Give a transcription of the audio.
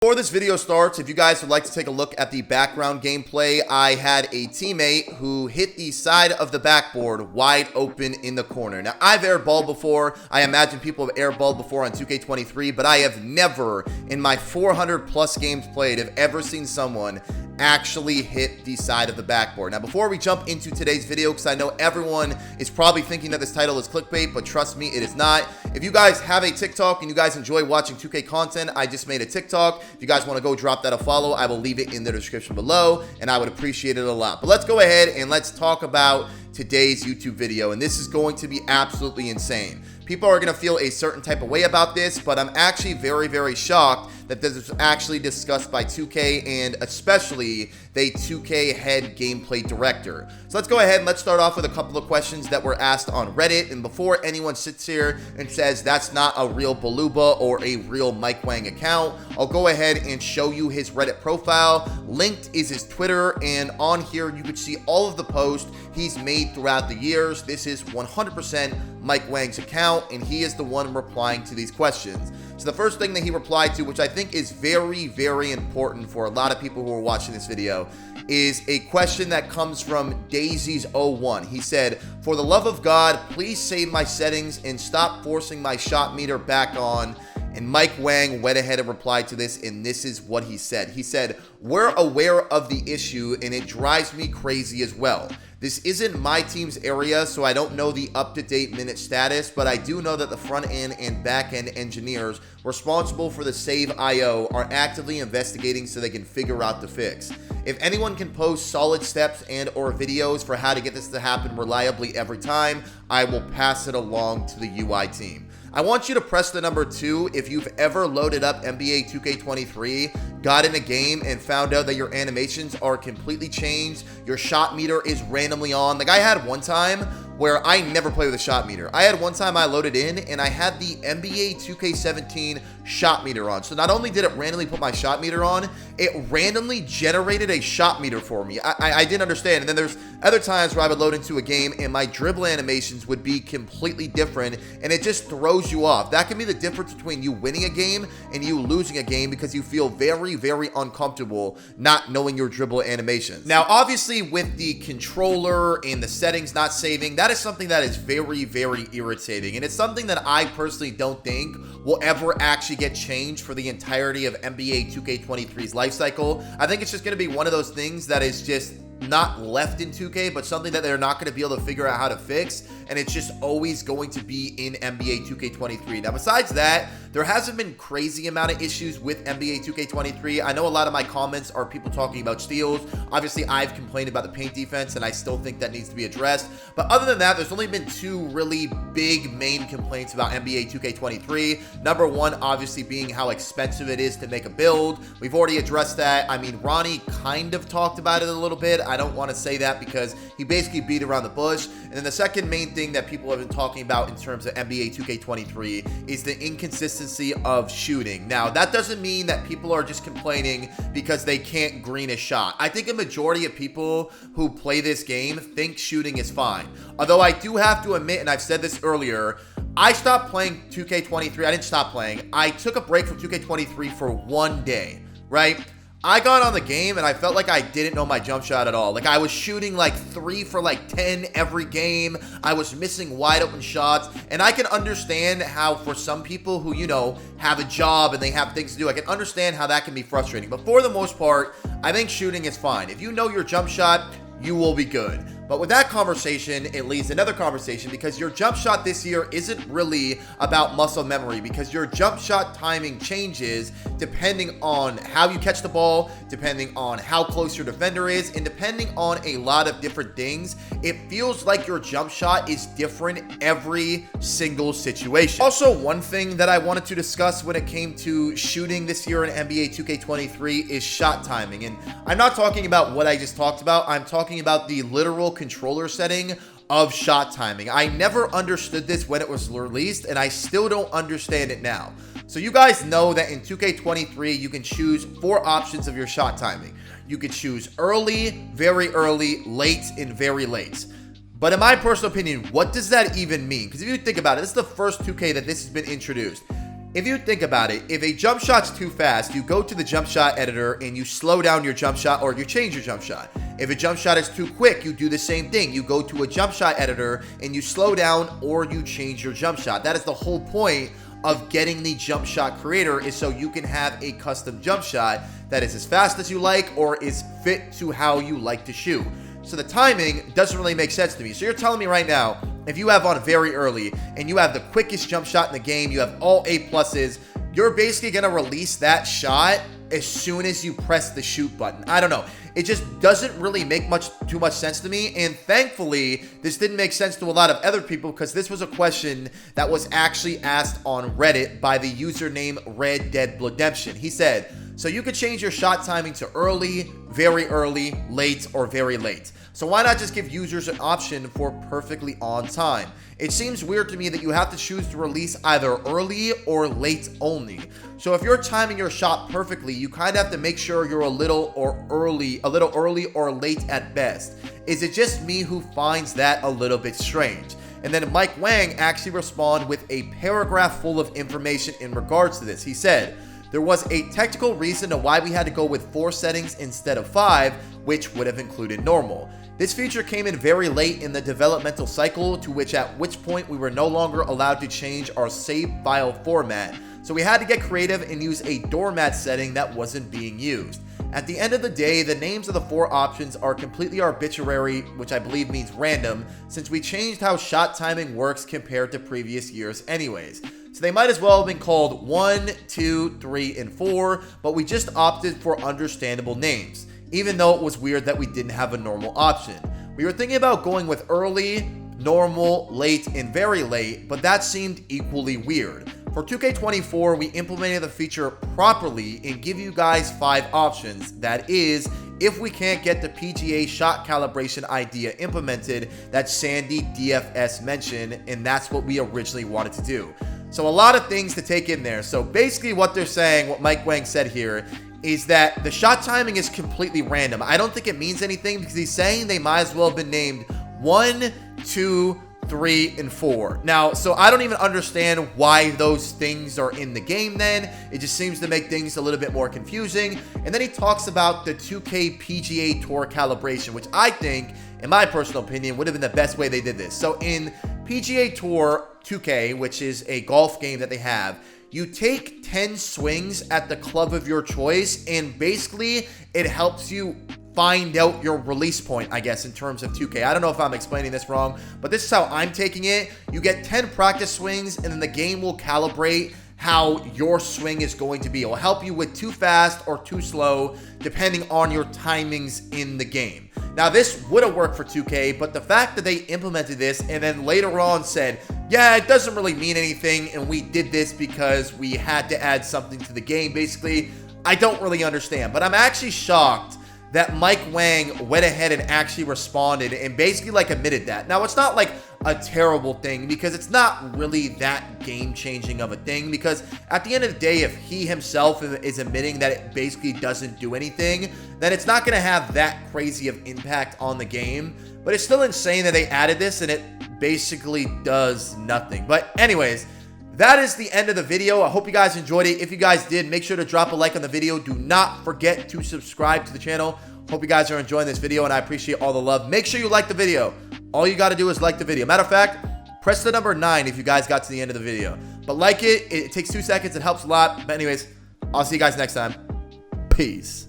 Before this video starts, if you guys would like to take a look at the background gameplay, I had a teammate who hit the side of the backboard wide open in the corner. Now, I've airballed before. I imagine people have airballed before on 2K23, but I have never, in my 400 plus games played, have ever seen someone actually hit the side of the backboard. Now, before we jump into today's video, because I know everyone is probably thinking that this title is clickbait, but trust me, it is not. If you guys have a TikTok and you guys enjoy watching 2K content, I just made a TikTok. If you guys want to go drop that a follow, I will leave it in the description below, and I would appreciate it a lot. But let's go ahead and let's talk about today's YouTube video, and this is going to be absolutely insane. People are going to feel a certain type of way about this, but I'm actually very, very shocked that this was actually discussed by 2K and especially the 2K head gameplay director. So let's go ahead and let's start off with a couple of questions that were asked on Reddit. And before anyone sits here and says that's not a real Baluba or a real Mike Wang account, I'll go ahead and show you his Reddit profile. Linked is his Twitter, and on here you could see all of the posts he's made throughout the years. This is 100% Mike Wang's account, and he is the one replying to these questions. So the first thing that he replied to, which I think is very, very important for a lot of people who are watching this video, is a question that comes from Daisies01. He said, "For the love of God, please save my settings and stop forcing my shot meter back on." And Mike Wang went ahead and replied to this, and this is what he said. He said, "We're aware of the issue, and it drives me crazy as well. This isn't my team's area, so I don't know the up-to-date minute status, but I do know that the front-end and back-end engineers responsible for the save IO are actively investigating so they can figure out the fix. If anyone can post solid steps and or videos for how to get this to happen reliably every time, I will pass it along to the UI team." I want you to press the number 2 if you've ever loaded up NBA 2K23, got in a game, and found out that your animations are completely changed, your shot meter is randomly on. Like, I had one time where I never play with a shot meter. I had one time I loaded in and I had the NBA 2K17 shot meter on. So not only did it randomly put my shot meter on, it randomly generated a shot meter for me. I didn't understand. And then there's other times where I would load into a game and my dribble animations would be completely different, and it just throws you off. That can be the difference between you winning a game and you losing a game, because you feel very, very uncomfortable not knowing your dribble animations. Now, obviously, with the controller and the settings not saving, that is something that is very, very irritating, and it's something that I personally don't think will ever actually get changed for the entirety of NBA 2K23's life cycle. I think it's just going to be one of those things that is just not left in 2K, but something that they're not going to be able to figure out how to fix, and it's just always going to be in NBA 2K23. Now, besides that, there hasn't been crazy amount of issues with NBA 2K23. I know a lot of my comments are people talking about steals. Obviously, I've complained about the paint defense, and I still think that needs to be addressed. But other than that, there's only been 2 really big main complaints about NBA 2K23. Number 1, obviously, being how expensive it is to make a build. We've already addressed that. I mean, Ronnie kind of talked about it a little bit. I don't want to say that because he basically beat around the bush. And then the second main thing that people have been talking about in terms of NBA 2K23 is the inconsistency of shooting. Now, that doesn't mean that people are just complaining because they can't green a shot. I think a majority of people who play this game think shooting is fine. Although I do have to admit, and I've said this earlier, I stopped playing 2K23. I didn't stop playing. I took a break from 2K23 for 1 day, right? I got on the game and I felt like I didn't know my jump shot at all. Like, I was shooting like 3 for like 10 every game. I was missing wide open shots, and I can understand how for some people who, you know, have a job and they have things to do, I can understand how that can be frustrating. But for the most part, I think shooting is fine. If you know your jump shot, you will be good. But with that conversation, it leads to another conversation, because your jump shot this year isn't really about muscle memory, because your jump shot timing changes depending on how you catch the ball, depending on how close your defender is, and depending on a lot of different things. It feels like your jump shot is different every single situation. Also, one thing that I wanted to discuss when it came to shooting this year in NBA 2K23 is shot timing. And I'm not talking about what I just talked about. I'm talking about the literal controller setting of shot timing. I never understood this when it was released, and I still don't understand it now. So you guys know that in 2K23, you can choose 4 options of your shot timing. You could choose early, very early, late, and very late. But in my personal opinion, what does that even mean? Because if you think about it, this is the first 2K that this has been introduced. If you think about it, if a jump shot's too fast, you go to the jump shot editor and you slow down your jump shot or you change your jump shot. If a jump shot is too quick, you do the same thing. You go to a jump shot editor and you slow down or you change your jump shot. That is the whole point of getting the jump shot creator, is so you can have a custom jump shot that is as fast as you like or is fit to how you like to shoot. So the timing doesn't really make sense to me. So you're telling me right now, if you have on very early and you have the quickest jump shot in the game, you have all A+, you're basically going to release that shot as soon as you press the shoot button. I don't know. It just doesn't really make too much sense to me. And thankfully, this didn't make sense to a lot of other people, because this was a question that was actually asked on Reddit by the username Red Dead Redemption. He said, so you could change your shot timing to early, very early, late, or very late. So why not just give users an option for perfectly on time? It seems weird to me that you have to choose to release either early or late only. So if you're timing your shot perfectly, you kind of have to make sure you're a little early or late at best. Is it just me who finds that a little bit strange? And then Mike Wang actually responded with a paragraph full of information in regards to this. He said, there was a technical reason to why we had to go with 4 settings instead of 5, which would have included normal. This feature came in very late in the developmental cycle, at which point we were no longer allowed to change our save file format. So we had to get creative and use a doormat setting that wasn't being used. At the end of the day, the names of the 4 options are completely arbitrary, which I believe means random, since we changed how shot timing works compared to previous years anyways. So they might as well have been called 1, 2, 3, and 4, but we just opted for understandable names, even though it was weird that we didn't have a normal option. We were thinking about going with early, normal, late, and very late, but that seemed equally weird. For 2K24, we implemented the feature properly and give you guys 5 options. That is, if we can't get the PGA shot calibration idea implemented that Sandy DFS mentioned, and that's what we originally wanted to do. So a lot of things to take in there. So basically what they're saying, what Mike Wang said here, is that the shot timing is completely random. I don't think it means anything, because he's saying they might as well have been named 1, 2, 3, and 4. Now, so I don't even understand why those things are in the game then. It just seems to make things a little bit more confusing. And then he talks about the 2K PGA Tour calibration, which I think, in my personal opinion, would have been the best way they did this. So in PGA Tour 2K, which is a golf game that they have, you take 10 swings at the club of your choice, and basically it helps you find out your release point, I guess, in terms of 2K. I don't know if I'm explaining this wrong, but this is how I'm taking it. You get 10 practice swings, and then the game will calibrate how your swing is going to be. It will help you with too fast or too slow, depending on your timings in the game. Now, this would have worked for 2K, but the fact that they implemented this and then later on said, yeah, it doesn't really mean anything, and we did this because we had to add something to the game, basically, I don't really understand. But I'm actually shocked that Mike Wang went ahead and actually responded and basically like admitted that. Now, it's not like a terrible thing, because it's not really that game-changing of a thing, because at the end of the day, if he himself is admitting that it basically doesn't do anything, then it's not going to have that crazy of impact on the game. But it's still insane that they added this and it basically does nothing. But anyways, that is the end of the video. I hope you guys enjoyed it. If you guys did, make sure to drop a like on the video. Do not forget to subscribe to the channel. Hope you guys are enjoying this video, and I appreciate all the love. Make sure you like the video. All you got to do is like the video. Matter of fact, press the number 9 if you guys got to the end of the video. But like it. It takes 2 seconds. It helps a lot. But anyways, I'll see you guys next time. Peace.